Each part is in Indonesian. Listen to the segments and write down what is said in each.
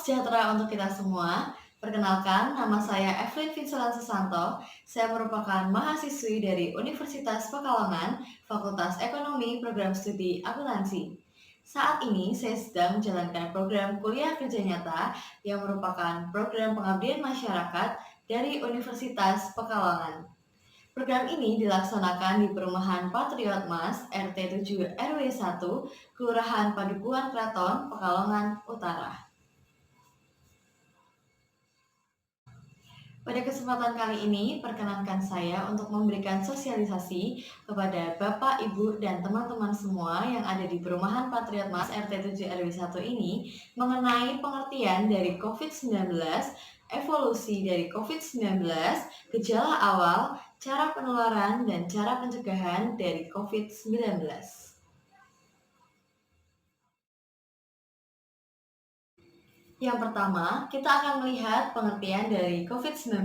sejahtera untuk kita semua. Perkenalkan, nama saya Evelyn Vincelan Susanto. Saya merupakan mahasiswi dari Universitas Pekalongan, Fakultas Ekonomi, Program Studi Akuntansi. Saat ini saya sedang menjalankan program kuliah kerja nyata yang merupakan program pengabdian masyarakat dari Universitas Pekalongan. Program ini dilaksanakan di Perumahan Patriot Mas, RT 7 RW 1, Kelurahan Padukuhan Kraton, Pekalongan Utara. Pada kesempatan kali ini, perkenankan saya untuk memberikan sosialisasi kepada Bapak, Ibu, dan teman-teman semua yang ada di Perumahan Patriot Mas RT 7 RW 1 ini mengenai pengertian dari COVID-19, evolusi dari COVID-19, gejala awal, cara penularan, dan cara pencegahan dari COVID-19. Yang pertama, kita akan melihat pengertian dari COVID-19.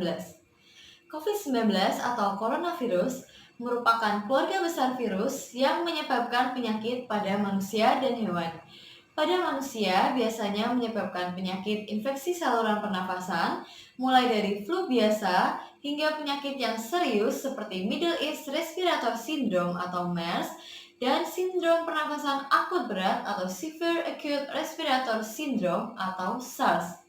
COVID-19 atau coronavirus merupakan keluarga besar virus yang menyebabkan penyakit pada manusia dan hewan. Pada manusia biasanya menyebabkan penyakit infeksi saluran pernafasan, mulai dari flu biasa hingga penyakit yang serius seperti Middle East Respiratory Syndrome atau MERS dan sindrom pernafasan akut berat atau Severe Acute Respiratory Syndrome atau SARS.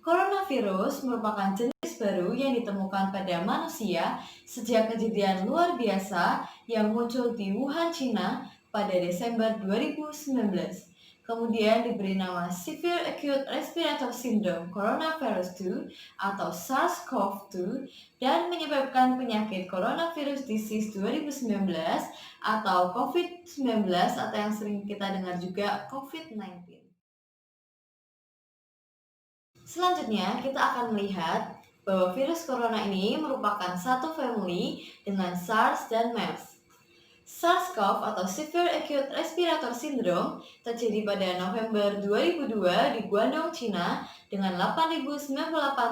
Coronavirus merupakan jenis baru yang ditemukan pada manusia sejak kejadian luar biasa yang muncul di Wuhan, China pada Desember 2019. Kemudian diberi nama Severe Acute Respiratory Syndrome Coronavirus 2 atau SARS-CoV-2 dan menyebabkan penyakit Coronavirus Disease 2019 atau COVID-19 atau yang sering kita dengar juga COVID-19. Selanjutnya, kita akan melihat bahwa virus corona ini merupakan satu famili dengan SARS dan MERS. SARS-CoV atau Severe Acute Respiratory Syndrome terjadi pada November 2002 di Guangdong, China dengan 8.098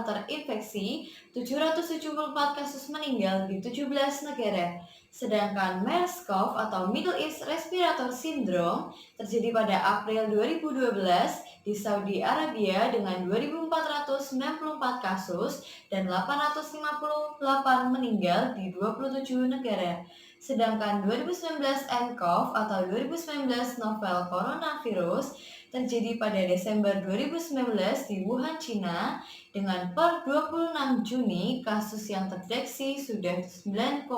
terinfeksi, 774 kasus meninggal di 17 negara. Sedangkan MERS-CoV atau Middle East Respiratory Syndrome terjadi pada April 2012 di Saudi Arabia dengan 2.494 kasus dan 858 meninggal di 27 negara. Sedangkan 2019 nCoV atau 2019 novel coronavirus terjadi pada Desember 2019 di Wuhan, China dengan per 26 Juni kasus yang terdeteksi sudah 9,6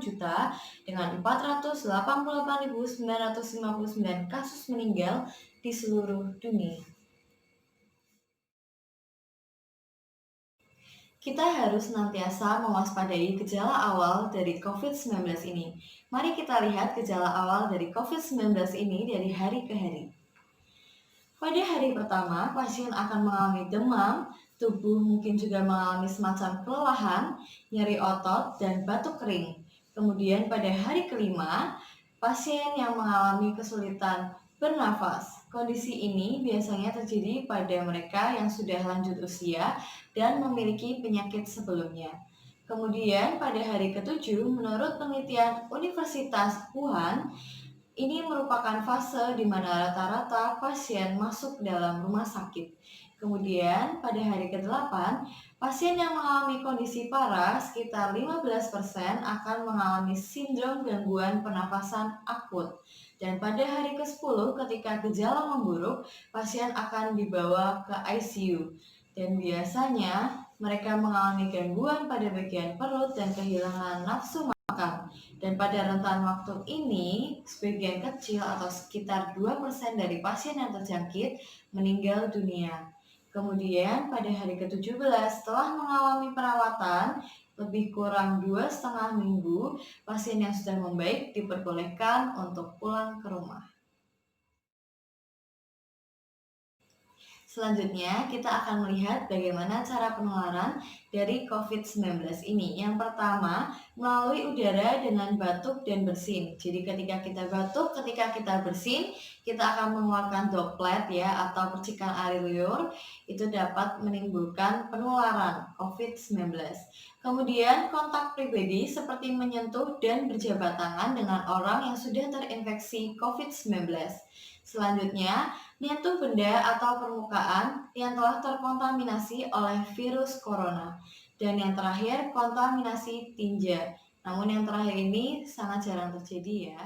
juta dengan 488.959 kasus meninggal di seluruh dunia. Kita harus senantiasa mewaspadai gejala awal dari COVID-19 ini. Mari kita lihat gejala awal dari COVID-19 ini dari hari ke hari. Pada hari pertama, pasien akan mengalami demam, tubuh mungkin juga mengalami semacam kelelahan, nyeri otot, dan batuk kering. Kemudian pada hari kelima, pasien yang mengalami kesulitan bernafas. Kondisi ini biasanya terjadi pada mereka yang sudah lanjut usia dan memiliki penyakit sebelumnya. Kemudian pada hari ketujuh, menurut penelitian Universitas Wuhan, ini merupakan fase di mana rata-rata pasien masuk dalam rumah sakit. Kemudian pada hari ke-8, pasien yang mengalami kondisi parah sekitar 15% akan mengalami sindrom gangguan pernafasan akut. Dan pada hari ke-10 ketika gejala memburuk, pasien akan dibawa ke ICU. Dan biasanya mereka mengalami gangguan pada bagian perut dan kehilangan nafsu makan. Dan pada rentan waktu ini, sebagian kecil atau sekitar 2% dari pasien yang terjangkit meninggal dunia. Kemudian pada hari ke-17 setelah mengalami perawatan lebih kurang 2,5 minggu, pasien yang sudah membaik diperbolehkan untuk pulang ke rumah. Selanjutnya, kita akan melihat bagaimana cara penularan dari COVID-19 ini. Yang pertama, melalui udara dengan batuk dan bersin. Jadi ketika kita batuk, ketika kita bersin, kita akan mengeluarkan droplet ya atau percikan air liur. Itu dapat menimbulkan penularan COVID-19. Kemudian kontak pribadi seperti menyentuh dan berjabat tangan dengan orang yang sudah terinfeksi COVID-19. Selanjutnya, nyentuh benda atau permukaan yang telah terkontaminasi oleh virus corona. Dan yang terakhir, kontaminasi tinja. Namun yang terakhir ini sangat jarang terjadi ya.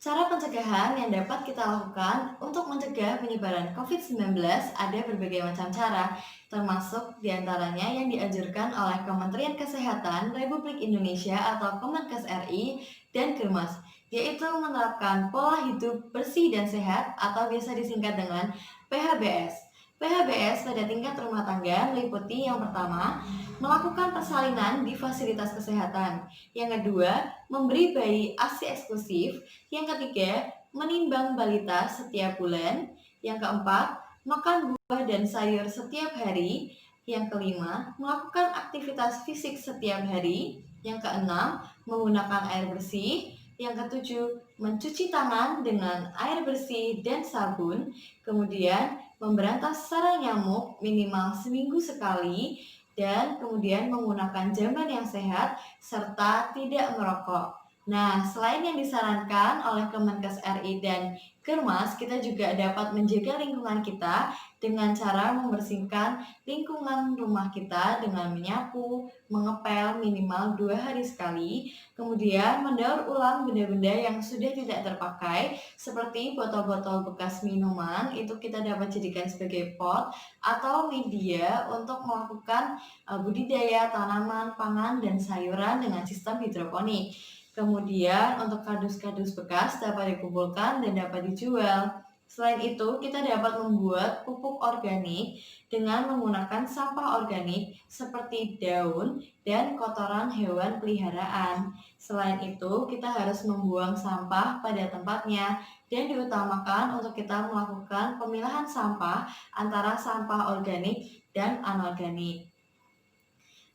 Cara pencegahan yang dapat kita lakukan untuk mencegah penyebaran COVID-19 ada berbagai macam cara, termasuk diantaranya yang dianjurkan oleh Kementerian Kesehatan Republik Indonesia atau Kemenkes RI dan Kermas, yaitu menerapkan pola hidup bersih dan sehat atau biasa disingkat dengan PHBS. PHBS pada tingkat rumah tangga meliputi yang pertama, melakukan persalinan di fasilitas kesehatan. Yang kedua, memberi bayi ASI eksklusif. Yang ketiga, menimbang balita setiap bulan. Yang keempat, makan buah dan sayur setiap hari. Yang kelima, melakukan aktivitas fisik setiap hari. Yang keenam, menggunakan air bersih. Yang ketujuh, mencuci tangan dengan air bersih dan sabun. Kemudian, memberantas sarang nyamuk minimal seminggu sekali. Dan kemudian menggunakan jamban yang sehat serta tidak merokok. Nah, selain yang disarankan oleh Kemenkes RI dan Kermas, kita juga dapat menjaga lingkungan kita dengan cara membersihkan lingkungan rumah kita dengan menyapu, mengepel minimal 2 hari sekali, kemudian mendaur ulang benda-benda yang sudah tidak terpakai, seperti botol-botol bekas minuman, itu kita dapat jadikan sebagai pot atau media untuk melakukan budidaya tanaman, pangan, dan sayuran dengan sistem hidroponik. Kemudian untuk kardus-kardus bekas dapat dikumpulkan dan dapat dijual. Selain itu, kita dapat membuat pupuk organik dengan menggunakan sampah organik seperti daun dan kotoran hewan peliharaan. Selain itu, kita harus membuang sampah pada tempatnya dan diutamakan untuk kita melakukan pemilahan sampah antara sampah organik dan anorganik.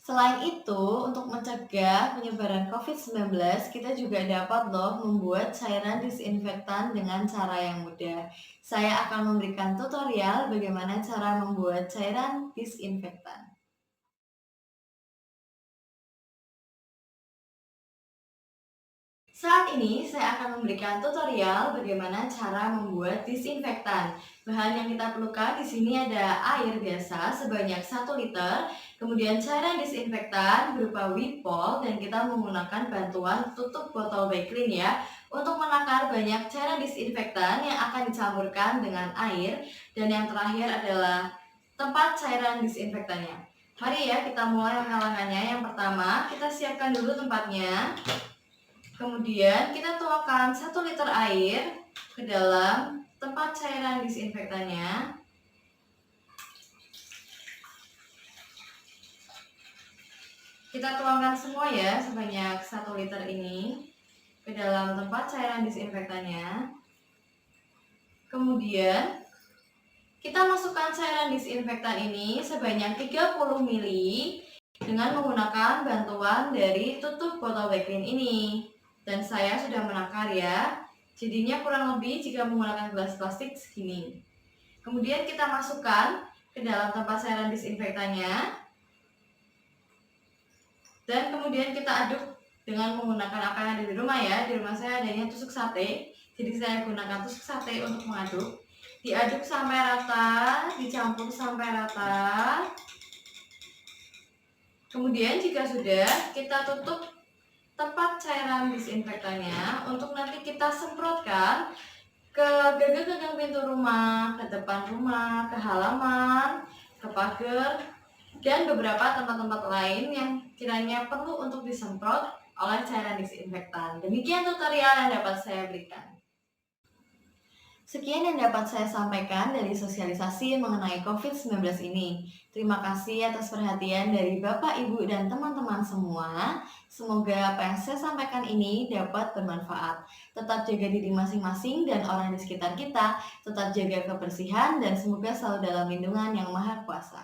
Selain itu, untuk mencegah penyebaran COVID-19, kita juga dapat membuat cairan disinfektan dengan cara yang mudah. Saya akan memberikan tutorial bagaimana cara membuat cairan disinfektan. Saat ini saya akan memberikan tutorial bagaimana cara membuat disinfektan. Bahan yang kita perlukan di sini ada air biasa sebanyak 1 liter, kemudian cairan disinfektan berupa Wipol dan kita menggunakan bantuan tutup botol Baiklin ya untuk menakar banyak cairan disinfektan yang akan dicampurkan dengan air, dan yang terakhir adalah tempat cairan disinfektannya. Mari ya kita mulai mengalahkannya. Yang pertama, kita siapkan dulu tempatnya. Kemudian kita tuangkan 1 liter air ke dalam tempat cairan disinfektannya. Kita tuangkan semua ya, sebanyak 1 liter ini ke dalam tempat cairan disinfektannya. Kemudian kita masukkan cairan disinfektan ini sebanyak 30 ml dengan menggunakan bantuan dari tutup botol Baiklin ini. Dan saya sudah menakar ya, jadinya kurang lebih jika menggunakan gelas plastik segini. Kemudian kita masukkan ke dalam tempat cairan disinfektannya, dan kemudian kita aduk dengan menggunakan apa yang ada di rumah ya. Di rumah saya adanya tusuk sate, jadi saya gunakan tusuk sate untuk mengaduk. Diaduk sampai rata, dicampur sampai rata. Kemudian jika sudah, kita tutup tempat cairan disinfektannya untuk nanti kita semprotkan ke gagang-gagang pintu rumah, ke depan rumah, ke halaman, ke pagar, dan beberapa tempat-tempat lain yang kiranya perlu untuk disemprot oleh cairan disinfektan. Demikian tutorial yang dapat saya berikan. Sekian yang dapat saya sampaikan dari sosialisasi mengenai COVID-19 ini. Terima kasih atas perhatian dari Bapak, Ibu, dan teman-teman semua. Semoga apa yang saya sampaikan ini dapat bermanfaat. Tetap jaga diri masing-masing dan orang di sekitar kita. Tetap jaga kebersihan dan semoga selalu dalam lindungan Yang Maha Kuasa.